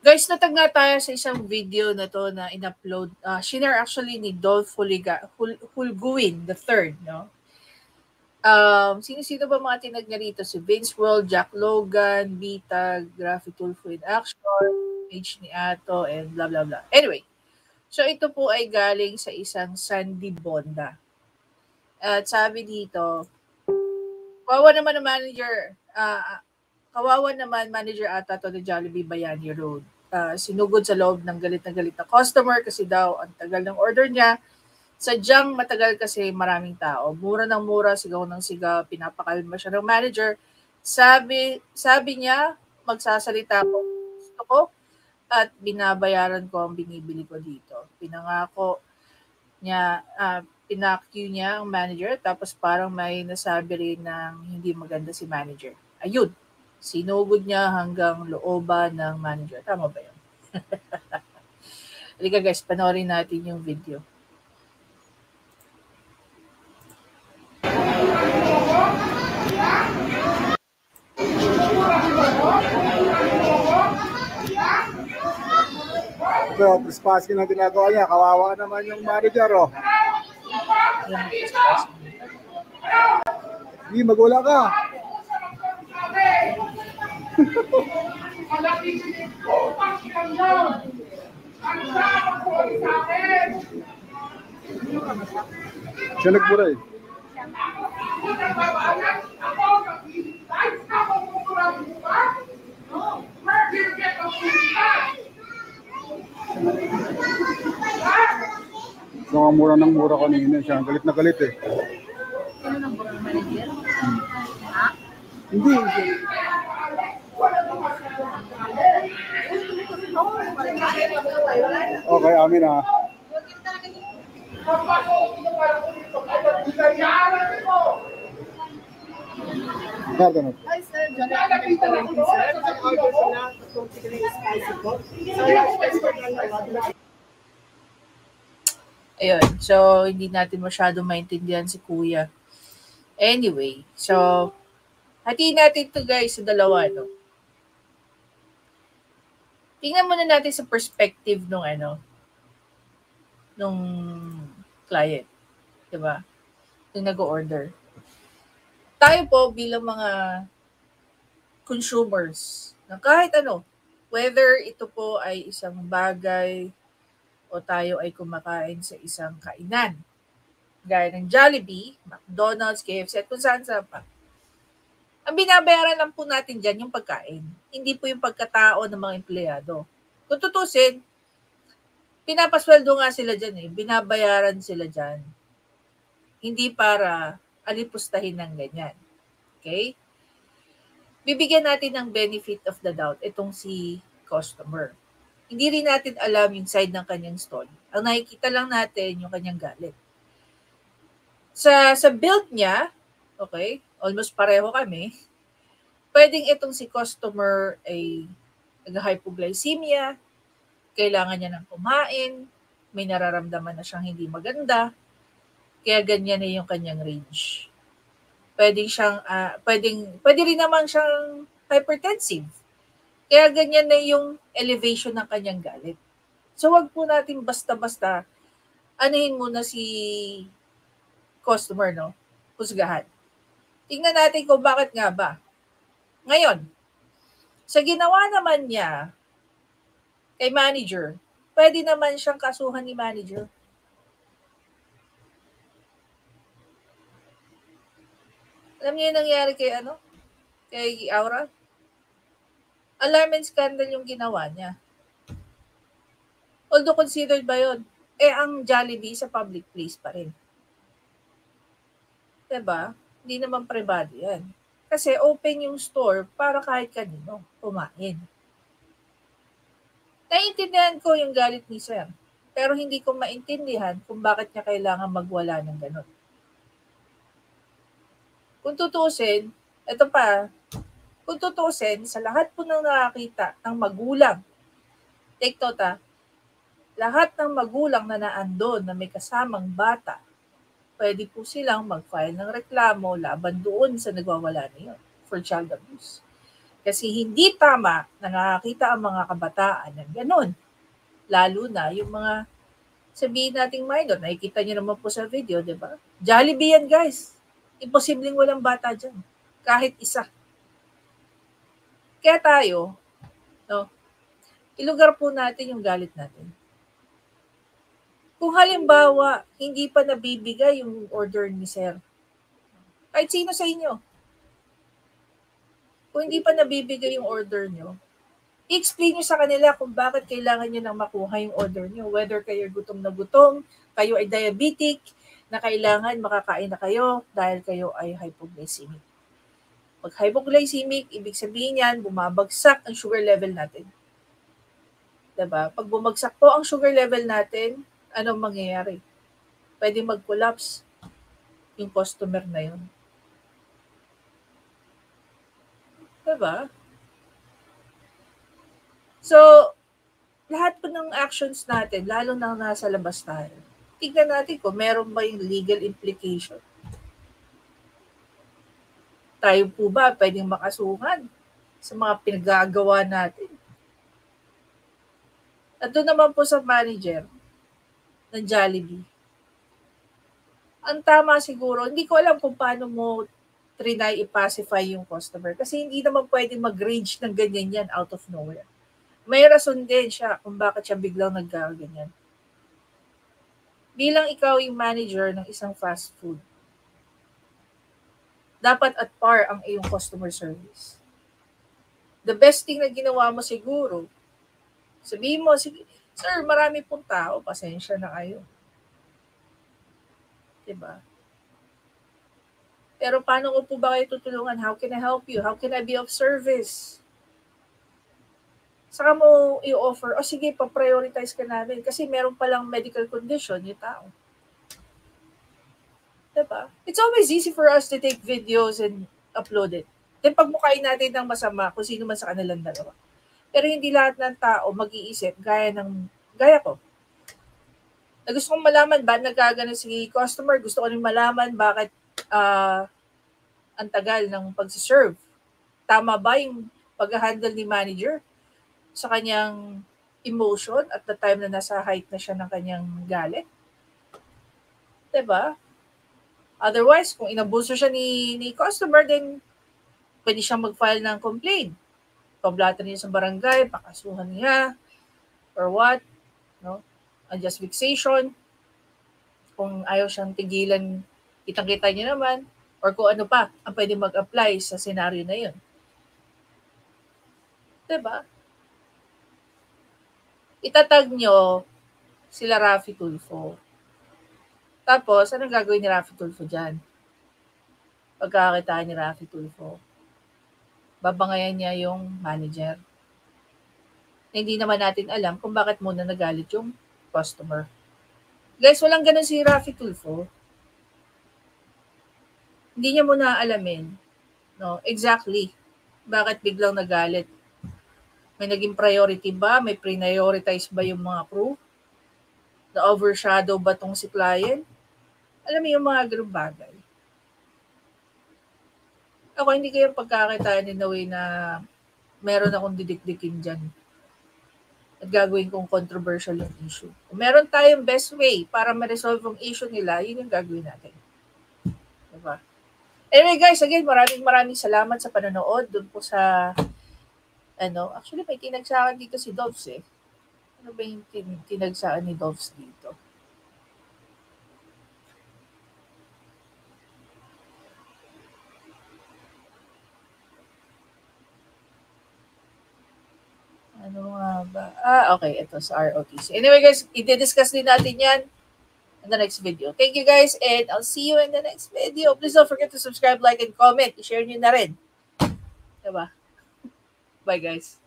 Guys, natag nga tayo sa isang video na to na in-upload. Shinare actually ni Dolph Hulguin III, no? Sino-sino ba mga tinag niya rito? Si Vince World, Jack Logan, Bitag, Graphic Tulfo in Action, Page ni Ato, and blah blah blah. Anyway, so ito po ay galing sa isang Sandy Bonda. At sabi dito, kawawa naman ang manager, kawawa naman manager ata to the Jollibee Bayani Road. Sinugod sa loob ng galit na customer kasi daw ang tagal ng order niya. Sadyang matagal kasi maraming tao. Mura ng mura, sigaw ng sigaw, pinapakalma siya ng manager. Sabi niya, magsasalita ko, gusto ko, at binabayaran ko ang binibili ko dito. Pinangako niya, pinakyu niya ang manager, tapos parang may nasabi rin ng hindi maganda si manager. Ayun, sinugod niya hanggang looban ng manager. Tama ba yun? Halika guys, panoorin natin yung video. So, trespassing na ginagawa niya. Kawawa naman yung manager, oh. Hindi, magwala ka. Siya nagbura eh. So, mura ng mura kanina siya. Galit na galit eh. Ano nang mura ng manager? Ha? Hindi. Okay, amin ah. Pardon. Hi sir, Johnny America Lincoln sir. Nag-order sila kung chicken and spicy po. So, request ko lang. Ayun, so hindi natin masyado maintindihan si Kuya. Anyway, so hatiin natin to guys sa dalawa, no? Tingnan muna natin sa perspective nung nung client, 'di ba? Yung nag-order. Tayo po bilang mga consumers na kahit ano, whether ito po ay isang bagay o tayo ay kumakain sa isang kainan, gaya ng Jollibee, McDonald's, KFC, at kung saan pa. Ang binabayaran lang po natin dyan yung pagkain. Hindi po yung pagkatao ng mga empleyado. Kung tutusin, pinapasweldo nga sila dyan eh. Binabayaran sila dyan. Hindi para alipustahin ng ganyan. Okay? Bibigyan natin ng benefit of the doubt itong si customer. Hindi rin natin alam yung side ng kanyang stall. Ang nakikita lang natin yung kanyang galit. Sa build niya, okay, almost pareho kami, pwedeng itong si customer ay nag-hypoglycemia, kailangan niya ng kumain, may nararamdaman na siyang hindi maganda, kaya ganyan na yung kanyang range. Pwede rin naman siyang hypertensive. Kaya ganyan na yung elevation ng kanyang galit. So wag po natin basta-basta anuhin muna si customer, no? Husgahan. Tingnan natin kung bakit nga ba. Ngayon, sa ginawa naman niya kay manager, pwede naman siyang kasuhan ni manager. Alam niyo yung nangyari kay Aura? Alarm and scandal yung ginawa niya. Although considered ba yun? Ang Jollibee sa public place pa rin. Diba? Hindi naman privado yan. Kasi open yung store para kahit kanino kumain. Naiintindihan ko yung galit ni Sir. Pero hindi ko maintindihan kung bakit niya kailangan magwala ng ganun. Kung tutuusin, sa lahat po ng nakakita ng magulang, take note lahat ng magulang na naandun na may kasamang bata, pwede po silang mag-file ng reklamo laban doon sa nagwawala niyo for child abuse. Kasi hindi tama na nakakita ang mga kabataan ng ganun. Lalo na yung mga sabihin nating minor, nakikita niyo naman po sa video, di ba? Jollibee yan, guys. Imposibleng walang bata dyan. Kahit isa. Kaya tayo, no, ilugar po natin yung galit natin. Kung halimbawa, hindi pa nabibigay yung order ni sir, kahit sino sa inyo, kung hindi pa nabibigay yung order nyo, i-explain nyo sa kanila kung bakit kailangan nyo nang makuha yung order nyo. Whether kayo gutom na gutom, kayo ay diabetic, na kailangan makakain na kayo dahil kayo ay hypoglycemic. Pag hypoglycemic, ibig sabihin yan, bumabagsak ang sugar level natin. Diba? Pag bumagsak po ang sugar level natin, anong mangyayari? Pwede mag-collapse yung customer na yun. Diba? So, lahat po ng actions natin, lalo na nasa labas tayo, tignan natin kung meron ba yung legal implication. Tayo po ba pwedeng makasuhan sa mga pinagagawa natin? At doon naman po sa manager ng Jollibee. Ang tama siguro, hindi ko alam kung paano mo trinay i-pacify yung customer kasi hindi naman pwedeng mag-rage ng ganyan yan out of nowhere. May rason din siya kung bakit siya biglang nagkaganyan. Bilang ikaw yung manager ng isang fast food, dapat at par ang iyong customer service. The best thing na ginawa mo siguro, sabihin mo, sige, sir, marami pong tao, pasensya na kayo. Diba? Pero paano ko po ba kayo tutulungan? How can I help you? How can I be of service? Saka mo i-offer, sige, pa-prioritize ka namin kasi meron palang medical condition yung tao. Diba? It's always easy for us to take videos and upload it. Then pagmukain natin ng masama kung sino man sa kanilang dalawa. Pero hindi lahat ng tao mag-iisip gaya ko. Na gusto kong malaman ba nagkagano si customer, gusto ko rin malaman bakit ang tagal ng pag-serve. Tama ba yung pag-handle ni manager sa kanyang emotion at the time na nasa height na siya ng kanyang galit? Diba? Otherwise, kung inabuso siya ni customer, then pwede siyang mag-file ng complaint. Pablatan niya sa barangay, pakasuhan niya, or what, no? Unjust vexation. Kung ayaw siyang tigilan, kitang-kita niya naman, or kung ano pa ang pwede mag-apply sa senaryo na yun. Diba? Itatag nyo sila Raffy Tulfo. Tapos, anong gagawin ni Raffy Tulfo dyan? Pagkakakitaan ni Raffy Tulfo, babangayan niya yung manager. Hindi naman natin alam kung bakit muna nagalit yung customer. Guys, walang ganun si Raffy Tulfo. Hindi niya muna alamin, no, exactly bakit biglang nagalit. May naging priority ba? May prioritize ba yung mga crew? Na-overshadow ba tong si client? Alam mo yung mga ganung bagay. Ako, hindi kayo pagkakakitaan in a way na meron akong didikdikin dyan. At gagawin kong controversial yung issue. Kung meron tayong best way para ma-resolve yung issue nila, yun yung gagawin natin. Diba? Anyway guys, again, maraming salamat sa panonood. Doon po sa, actually may tinagsaan dito si Dobbs eh. Ano ba yung tinagsaan ni Dobbs dito? Ano nga ba? Okay. Ito sa ROTC. Anyway guys, i-discuss din natin yan in the next video. Thank you guys and I'll see you in the next video. Please don't forget to subscribe, like, and comment. I-share nyo na rin. Diba? Bye guys.